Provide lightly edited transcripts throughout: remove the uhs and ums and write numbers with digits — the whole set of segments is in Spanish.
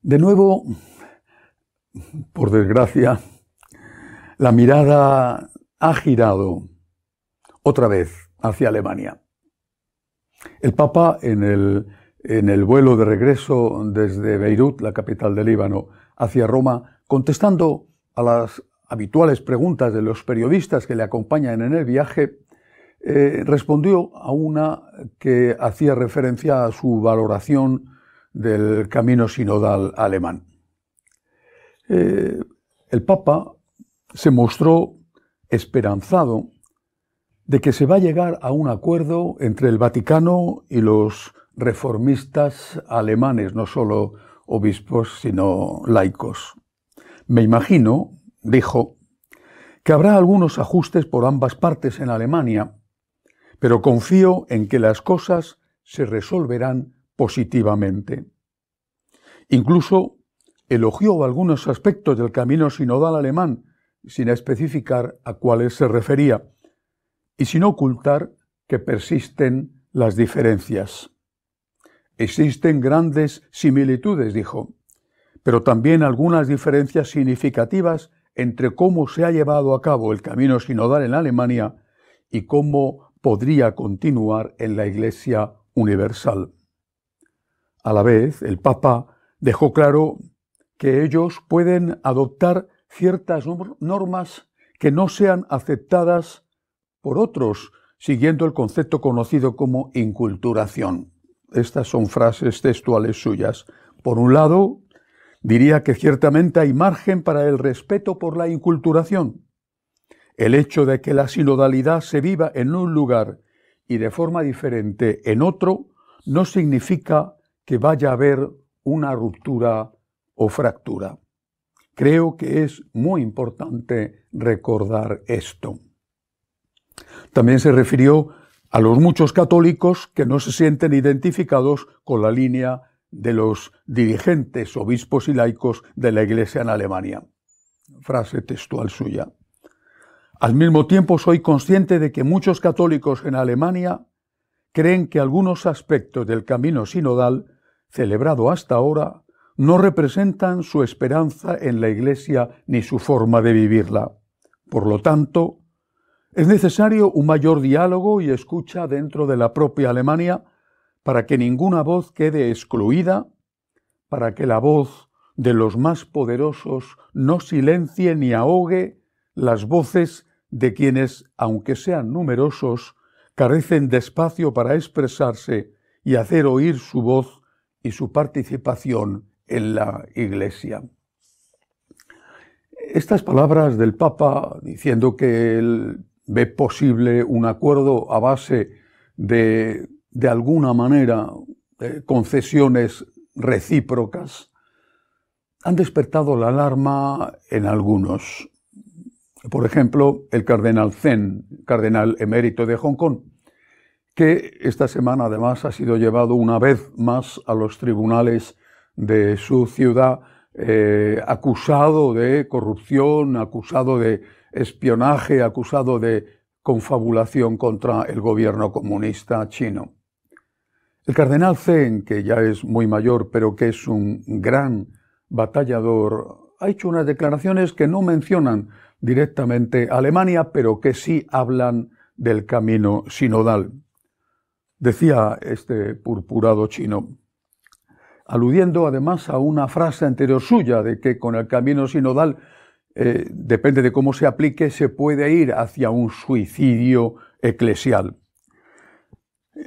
De nuevo, por desgracia, la mirada ha girado otra vez hacia Alemania. El Papa, en el vuelo de regreso desde Beirut, la capital del Líbano, hacia Roma, contestando a las habituales preguntas de los periodistas que le acompañan en el viaje, respondió a una que hacía referencia a su valoración del camino sinodal alemán. El Papa se mostró esperanzado de que se va a llegar a un acuerdo entre el Vaticano y los reformistas alemanes, no solo obispos, sino laicos. Me imagino, dijo, que habrá algunos ajustes por ambas partes en Alemania, pero confío en que las cosas se resolverán positivamente. Incluso elogió algunos aspectos del camino sinodal alemán, sin especificar a cuáles se refería, y sin ocultar que persisten las diferencias. Existen grandes similitudes, dijo, pero también algunas diferencias significativas entre cómo se ha llevado a cabo el camino sinodal en Alemania y cómo podría continuar en la Iglesia universal. A la vez, el Papa dejó claro que ellos pueden adoptar ciertas normas que no sean aceptadas por otros, siguiendo el concepto conocido como inculturación. Estas son frases textuales suyas. Por un lado, diría que ciertamente hay margen para el respeto por la inculturación. El hecho de que la sinodalidad se viva en un lugar y de forma diferente en otro no significa que vaya a haber una ruptura o fractura. Creo que es muy importante recordar esto. También se refirió a los muchos católicos que no se sienten identificados con la línea de los dirigentes, obispos y laicos de la Iglesia en Alemania. Frase textual suya. Al mismo tiempo soy consciente de que muchos católicos en Alemania creen que algunos aspectos del camino sinodal, celebrado hasta ahora, no representan su esperanza en la Iglesia ni su forma de vivirla. Por lo tanto, es necesario un mayor diálogo y escucha dentro de la propia Alemania para que ninguna voz quede excluida, para que la voz de los más poderosos no silencie ni ahogue las voces de quienes, aunque sean numerosos, carecen de espacio para expresarse y hacer oír su voz y su participación en la Iglesia. Estas palabras del Papa diciendo que él ve posible un acuerdo a base de alguna manera, concesiones recíprocas, han despertado la alarma en algunos. Por ejemplo, el cardenal Zen, cardenal emérito de Hong Kong, que esta semana además ha sido llevado una vez más a los tribunales de su ciudad, acusado de corrupción, acusado de espionaje, acusado de confabulación contra el gobierno comunista chino. El cardenal Zen, que ya es muy mayor, pero que es un gran batallador, ha hecho unas declaraciones que no mencionan directamente a Alemania, pero que sí hablan del camino sinodal. Decía este purpurado chino, aludiendo además a una frase anterior suya de que con el camino sinodal, depende de cómo se aplique, se puede ir hacia un suicidio eclesial.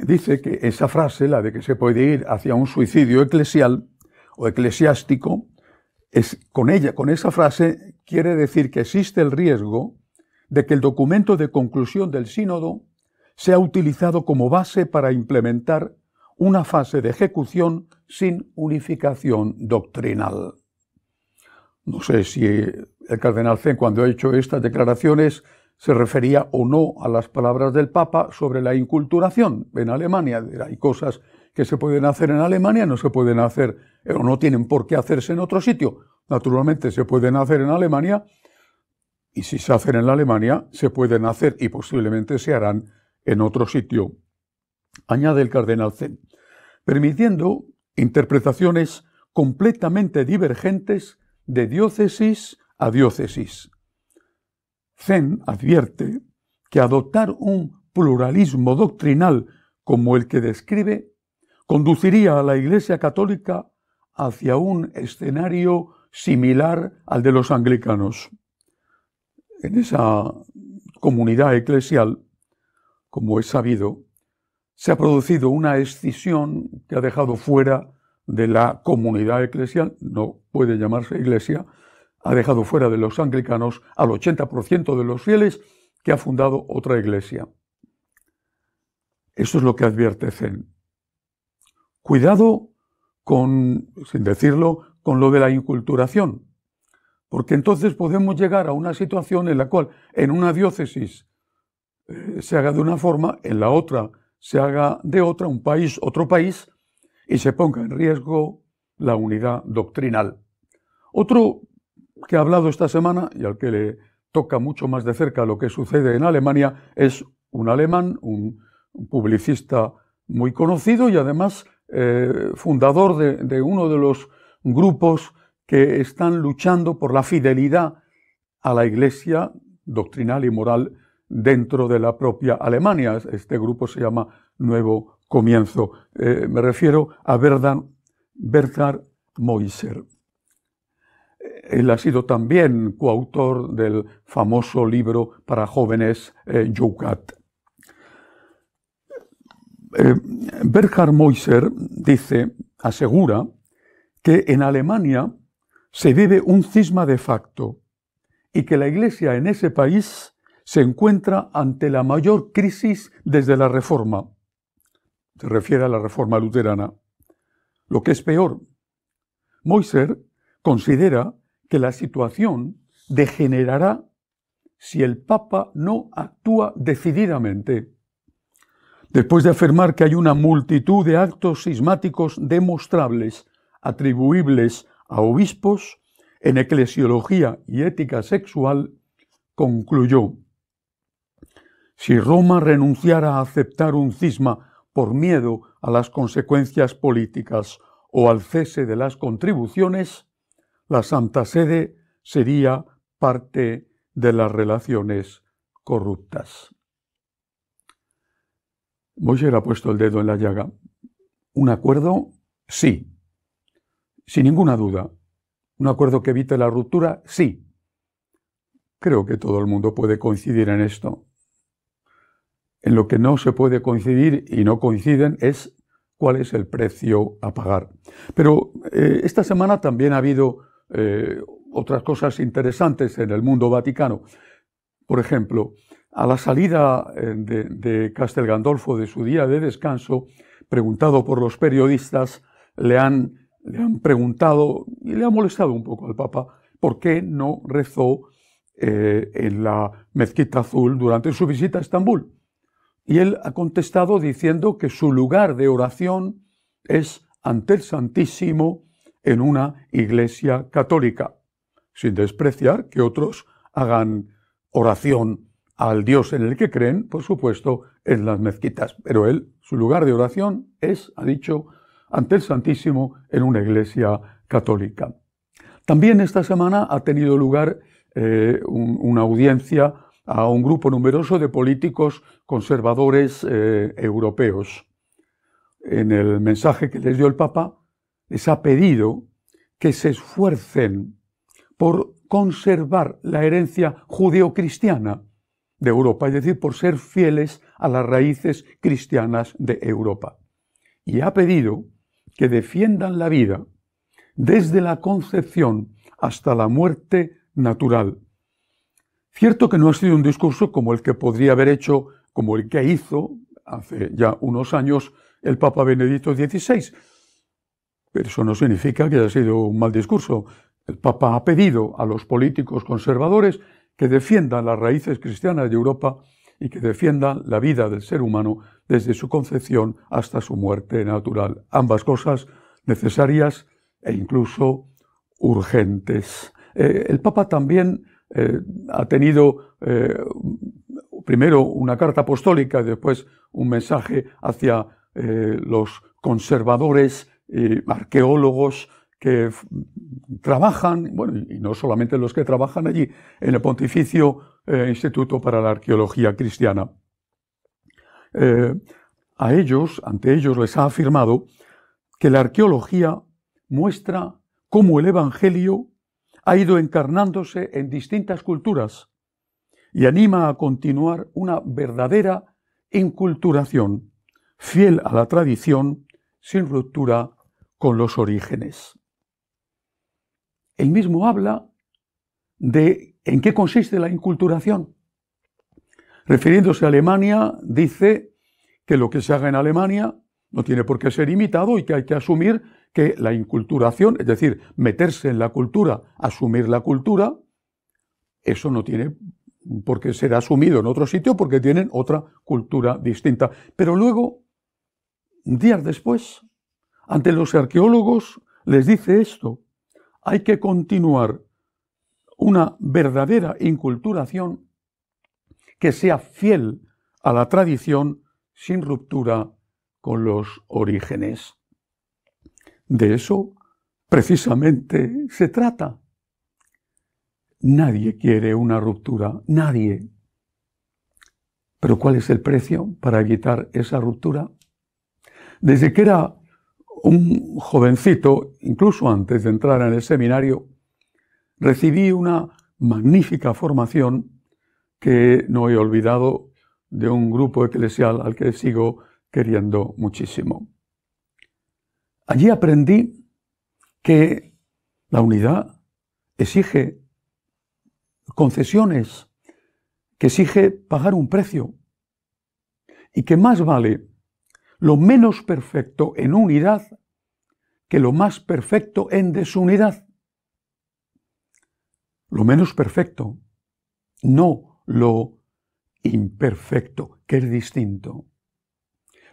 Dice que esa frase, la de que se puede ir hacia un suicidio eclesial o eclesiástico, con esa frase quiere decir que existe el riesgo de que el documento de conclusión del sínodo sea utilizado como base para implementar una fase de ejecución sin unificación doctrinal. No sé si el cardenal Zen, cuando ha hecho estas declaraciones, se refería o no a las palabras del Papa sobre la inculturación en Alemania. Hay cosas que se pueden hacer en Alemania, no se pueden hacer o no tienen por qué hacerse en otro sitio. Naturalmente se pueden hacer en Alemania y si se hacen en Alemania se pueden hacer y posiblemente se harán en otro sitio. Añade el cardenal Zen, permitiendo interpretaciones completamente divergentes de diócesis a diócesis. Zen advierte que adoptar un pluralismo doctrinal como el que describe conduciría a la Iglesia Católica hacia un escenario similar al de los anglicanos. En esa comunidad eclesial, como es sabido, se ha producido una escisión que ha dejado fuera de la comunidad eclesial, no puede llamarse iglesia, ha dejado fuera de los anglicanos al 80% de los fieles que ha fundado otra iglesia. Eso es lo que advierte Zen. Cuidado con, sin decirlo, con lo de la inculturación, porque entonces podemos llegar a una situación en la cual en una diócesis se haga de una forma, en la otra se haga de otra, un país, otro país, y se ponga en riesgo la unidad doctrinal. Otro que ha hablado esta semana y al que le toca mucho más de cerca lo que sucede en Alemania es un alemán, un publicista muy conocido y además fundador de uno de los grupos que están luchando por la fidelidad a la Iglesia doctrinal y moral dentro de la propia Alemania. Este grupo se llama Nuevo Comienzo. Me refiero a Berthar Moiser. Él ha sido también coautor del famoso libro para jóvenes Jukat. Berthar Moiser asegura que en Alemania se vive un cisma de facto y que la Iglesia en ese país se encuentra ante la mayor crisis desde la Reforma. Se refiere a la Reforma luterana. Lo que es peor, Moiser considera que la situación degenerará si el Papa no actúa decididamente. Después de afirmar que hay una multitud de actos cismáticos demostrables atribuibles a obispos, en eclesiología y ética sexual, concluyó: si Roma renunciara a aceptar un cisma por miedo a las consecuencias políticas o al cese de las contribuciones, la Santa Sede sería parte de las relaciones corruptas. Moiser ha puesto el dedo en la llaga. ¿Un acuerdo? Sí. Sin ninguna duda. ¿Un acuerdo que evite la ruptura? Sí. Creo que todo el mundo puede coincidir en esto. En lo que no se puede coincidir y no coinciden es cuál es el precio a pagar. Pero esta semana también ha habido otras cosas interesantes en el mundo vaticano. Por ejemplo, a la salida de Castel Gandolfo de su día de descanso, preguntado por los periodistas, le han preguntado y le ha molestado un poco al Papa por qué no rezó en la Mezquita Azul durante su visita a Estambul. Y él ha contestado diciendo que su lugar de oración es ante el Santísimo en una iglesia católica, sin despreciar que otros hagan oración al Dios en el que creen, por supuesto, en las mezquitas. Pero él, su lugar de oración es, ha dicho, ante el Santísimo en una iglesia católica. También esta semana ha tenido lugar una audiencia a un grupo numeroso de políticos conservadores europeos. En el mensaje que les dio el Papa, les ha pedido que se esfuercen por conservar la herencia judeocristiana de Europa, es decir, por ser fieles a las raíces cristianas de Europa. Y ha pedido que defiendan la vida desde la concepción hasta la muerte natural. Cierto que no ha sido un discurso como el que podría haber hecho, como el que hizo hace ya unos años el Papa Benedicto XVI, pero eso no significa que haya sido un mal discurso. El Papa ha pedido a los políticos conservadores que defiendan las raíces cristianas de Europa y que defiendan la vida del ser humano desde su concepción hasta su muerte natural. Ambas cosas necesarias e incluso urgentes. El Papa también ha tenido primero una carta apostólica y después un mensaje hacia los conservadores, arqueólogos que trabajan, bueno, y no solamente los que trabajan allí, en el Pontificio Instituto para la Arqueología Cristiana. Ante ellos les ha afirmado que la arqueología muestra cómo el Evangelio ha ido encarnándose en distintas culturas y anima a continuar una verdadera inculturación, fiel a la tradición, sin ruptura con los orígenes. Él mismo habla de en qué consiste la inculturación. Refiriéndose a Alemania, dice que lo que se haga en Alemania no tiene por qué ser imitado y que hay que asumir que la inculturación, es decir, meterse en la cultura, asumir la cultura, eso no tiene por qué ser asumido en otro sitio porque tienen otra cultura distinta. Pero luego, días después, ante los arqueólogos les dice esto: hay que continuar una verdadera inculturación que sea fiel a la tradición sin ruptura con los orígenes. De eso precisamente se trata. Nadie quiere una ruptura, nadie. Pero ¿cuál es el precio para evitar esa ruptura? Desde que era un jovencito, incluso antes de entrar en el seminario, recibí una magnífica formación que no he olvidado de un grupo eclesial al que sigo queriendo muchísimo. Allí aprendí que la unidad exige concesiones, que exige pagar un precio y que más vale lo menos perfecto en unidad que lo más perfecto en desunidad. Lo menos perfecto, no lo imperfecto, que es distinto.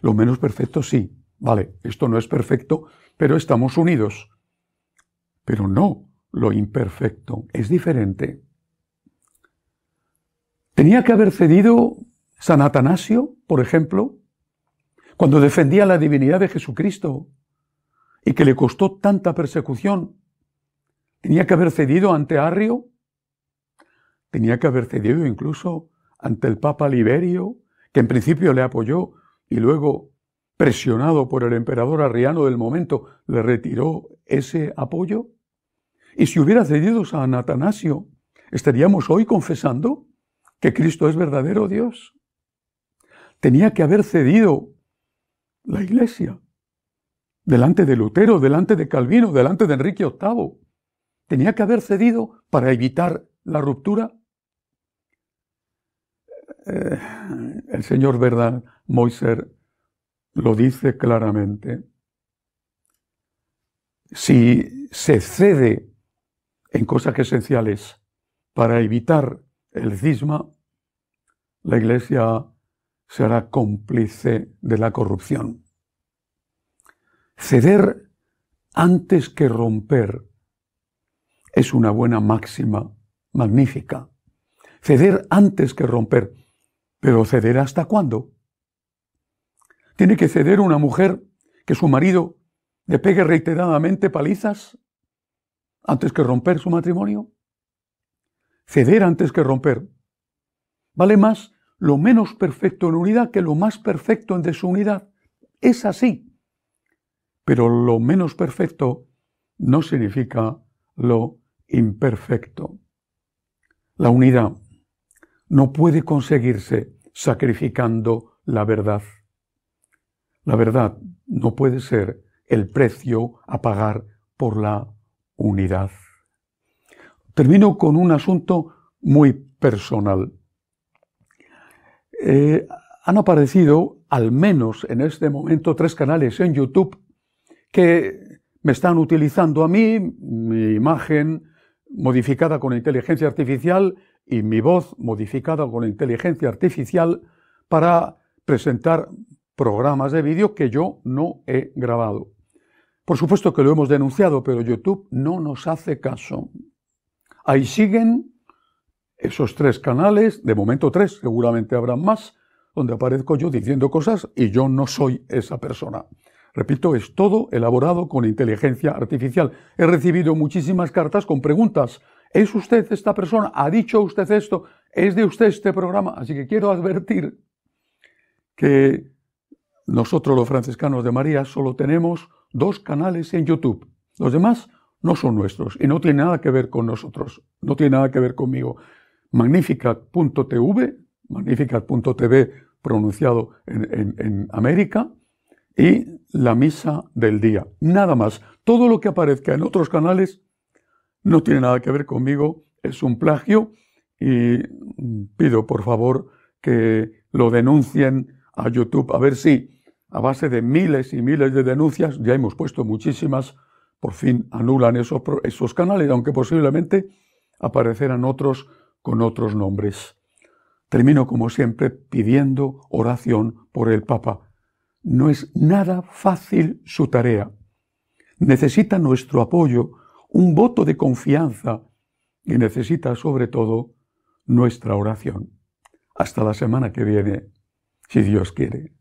Lo menos perfecto sí, vale, esto no es perfecto, pero estamos unidos. Pero no lo imperfecto, es diferente. Tenía que haber cedido San Atanasio, por ejemplo, cuando defendía la divinidad de Jesucristo y que le costó tanta persecución. Tenía que haber cedido ante Arrio, tenía que haber cedido incluso ante el Papa Liberio, que en principio le apoyó y luego, presionado por el emperador Arriano del momento, le retiró ese apoyo. Y si hubiera cedido San Atanasio, ¿estaríamos hoy confesando que Cristo es verdadero Dios? Tenía que haber cedido la Iglesia delante de Lutero, delante de Calvino, delante de Enrique VIII. Tenía que haber cedido para evitar la ruptura. El señor Verdad Moisser lo dice claramente. Si se cede en cosas esenciales para evitar el cisma, la Iglesia será cómplice de la corrupción. Ceder antes que romper es una buena máxima, magnífica. Ceder antes que romper. ¿Pero ceder hasta cuándo? ¿Tiene que ceder una mujer que su marido le pegue reiteradamente palizas antes que romper su matrimonio? Ceder antes que romper. Vale más lo menos perfecto en unidad que lo más perfecto en desunidad. Es así. Pero lo menos perfecto no significa lo imperfecto. La unidad no puede conseguirse sacrificando la verdad. La verdad no puede ser el precio a pagar por la unidad. Termino con un asunto muy personal. Han aparecido, al menos en este momento, 3 canales en YouTube que me están utilizando a mí, mi imagen modificada con inteligencia artificial y mi voz modificada con inteligencia artificial para presentar programas de vídeo que yo no he grabado. Por supuesto que lo hemos denunciado, pero YouTube no nos hace caso. Ahí siguen esos 3 canales, de momento 3, seguramente habrán más, donde aparezco yo diciendo cosas y yo no soy esa persona. Repito, es todo elaborado con inteligencia artificial. He recibido muchísimas cartas con preguntas. ¿Es usted esta persona? ¿Ha dicho usted esto? ¿Es de usted este programa? Así que quiero advertir que nosotros los franciscanos de María solo tenemos 2 canales en YouTube. Los demás no son nuestros y no tienen nada que ver con nosotros, no tienen nada que ver conmigo. Magnificat.tv, Magnificat.tv pronunciado en América, y la misa del día. Nada más. Todo lo que aparezca en otros canales no tiene nada que ver conmigo, es un plagio y pido por favor que lo denuncien a YouTube, a ver si a base de miles y miles de denuncias, ya hemos puesto muchísimas, por fin anulan esos canales, aunque posiblemente aparecerán otros con otros nombres. Termino como siempre pidiendo oración por el Papa. No es nada fácil su tarea. Necesita nuestro apoyo, un voto de confianza y necesita sobre todo nuestra oración. Hasta la semana que viene, si Dios quiere.